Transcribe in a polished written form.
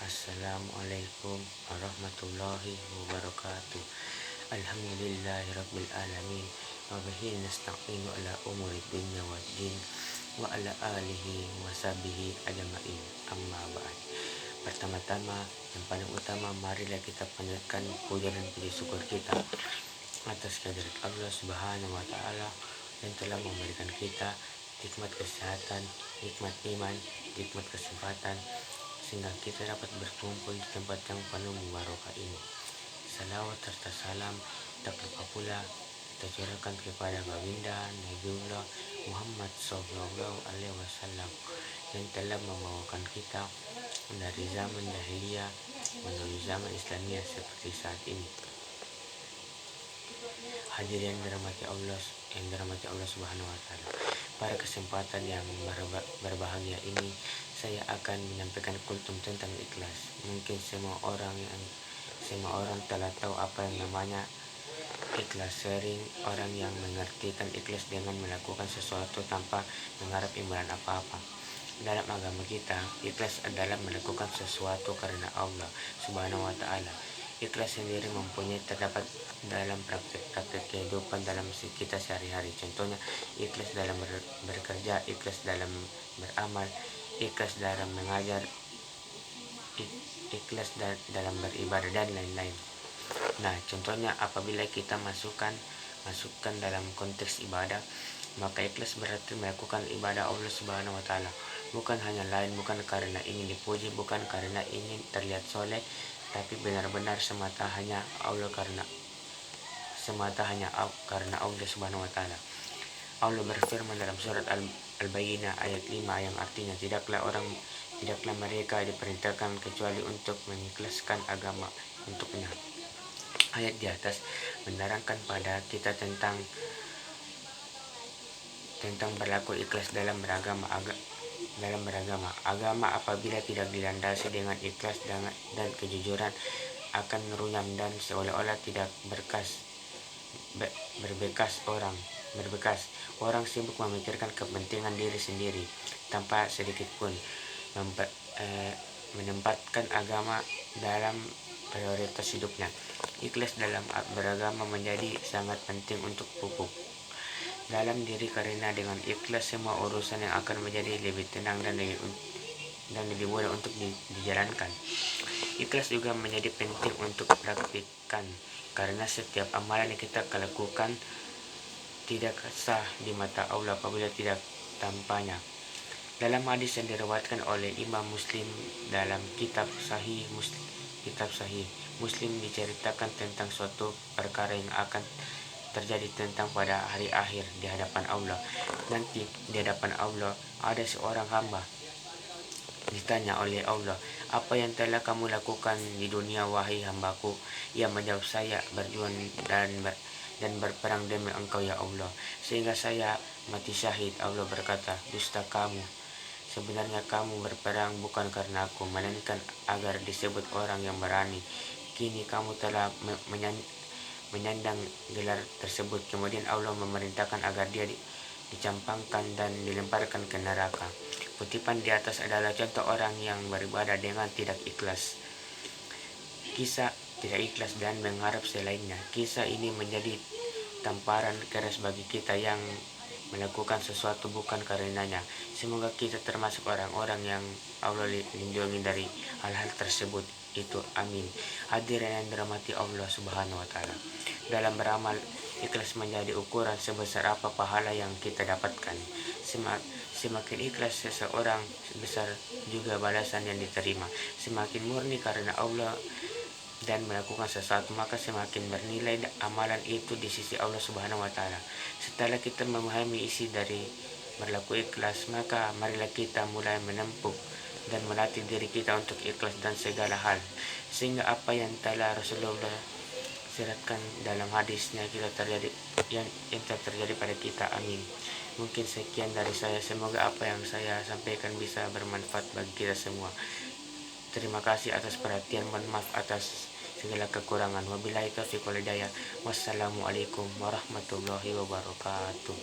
Assalamualaikum warahmatullahi wabarakatuh. Alhamdulillahirabbil alamin. Wa bihi nasta'inu ala umuri dunya waddin wa ala alihi wa sahbihi ajma'in. Amma ba'd. Pertama-tama yang paling utama, marilah kita panjatkan puja dan puji syukur kita atas kehadirat Allah Subhanahu wa taala yang telah memberikan kita nikmat kesehatan, nikmat iman, nikmat kesempatan, sehingga kita dapat berkumpul di tempat yang penuh barokah ini. Salawat serta salam tak lupa pula kita curahkan kepada baginda Nabiullah Muhammad SAW yang telah membawakan kita dari zaman jahiliyah menuju zaman Islamiyah seperti saat ini. Hadirin yang dirahmati Allah Subhanahu wa taala. Pada kesempatan yang berbahagia ini, saya akan menyampaikan kultum tentang ikhlas. Mungkin semua orang telah tahu apa yang namanya ikhlas. Sering orang yang mengartikan ikhlas dengan melakukan sesuatu tanpa mengharap imbalan apa-apa. Dalam agama kita, ikhlas adalah melakukan sesuatu karena Allah Subhanahu wa taala. Ikhlas sendiri mempunyai terdapat dalam praktek kehidupan dalam kita sehari-hari. Contohnya, ikhlas dalam bekerja, ikhlas dalam beramal, ikhlas dalam mengajar, ikhlas dalam beribadah, dan lain-lain. Nah, contohnya apabila kita masukkan dalam konteks ibadah, maka ikhlas berarti melakukan ibadah Allah Subhanahu wa taala, bukan hanya lain, bukan karena ingin dipuji, bukan karena ingin terlihat soleh, tapi benar-benar semata hanya karena Allah Subhanahu wa taala. Allah berfirman dalam surat Al-Bayyinah ayat 5 yang artinya tidaklah mereka diperintahkan kecuali untuk mengikhlaskan agama untuknya. Ayat di atas menerangkan pada kita tentang berlaku ikhlas dalam beragama. Agama apabila tidak dilandasi dengan ikhlas dan kejujuran akan runyam dan seolah-olah tidak berbekas. Orang sibuk memikirkan kepentingan diri sendiri tanpa sedikit pun menempatkan agama dalam prioritas hidupnya. Ikhlas dalam beragama menjadi sangat penting untuk pupuk dalam diri, karena dengan ikhlas semua urusan yang akan menjadi lebih tenang dan lebih mudah untuk dijalankan. Ikhlas juga menjadi penting untuk praktikkan, karena setiap amalan yang kita lakukan tidak sah di mata Allah apabila tidak tanpanya. Dalam hadis yang diriwayatkan oleh Imam Muslim dalam kitab Sahih Muslim diceritakan tentang suatu perkara yang akan terjadi tentang pada hari akhir di hadapan Allah. Nanti di hadapan Allah ada seorang hamba ditanya oleh Allah, "Apa yang telah kamu lakukan di dunia, wahai hambaku?" Ia menjawab, "Saya berjuang dan berperang demi Engkau ya Allah, sehingga saya mati syahid." Allah berkata, "Dusta kamu. Sebenarnya kamu berperang bukan karena aku, melainkan agar disebut orang yang berani. Kini kamu telah menyandang gelar tersebut." Kemudian Allah memerintahkan agar dia dicampangkan dan dilemparkan ke neraka. Kutipan di atas adalah contoh orang yang beribadah dengan tidak ikhlas. Kisah tidak ikhlas dan mengharap selainnya. Kisah ini menjadi tamparan keras bagi kita yang melakukan sesuatu bukan karenanya. Semoga kita termasuk orang-orang yang Allah lindungi dari hal-hal tersebut. Itu amin. Hadirin yang dirahmati Allah Subhanahu wa taala. Dalam beramal, ikhlas menjadi ukuran sebesar apa pahala yang kita dapatkan. Semakin ikhlas seseorang, besar juga balasan yang diterima. Semakin murni karena Allah dan melakukan sesuatu, maka semakin bernilai amalan itu di sisi Allah Subhanahu wa taala. Setelah kita memahami isi dari berlaku ikhlas, maka marilah kita mulai menempuh dan melatih diri kita untuk ikhlas dan segala hal, sehingga apa yang telah Rasulullah siratkan dalam hadisnya yang terjadi pada kita. Amin. Mungkin sekian dari saya. Semoga apa yang saya sampaikan bisa bermanfaat bagi kita semua. Terima kasih atas perhatian. Mohon maaf atas segala kekurangan. Wabillahi taufiq wal hidayah. Wassalamualaikum warahmatullahi wabarakatuh.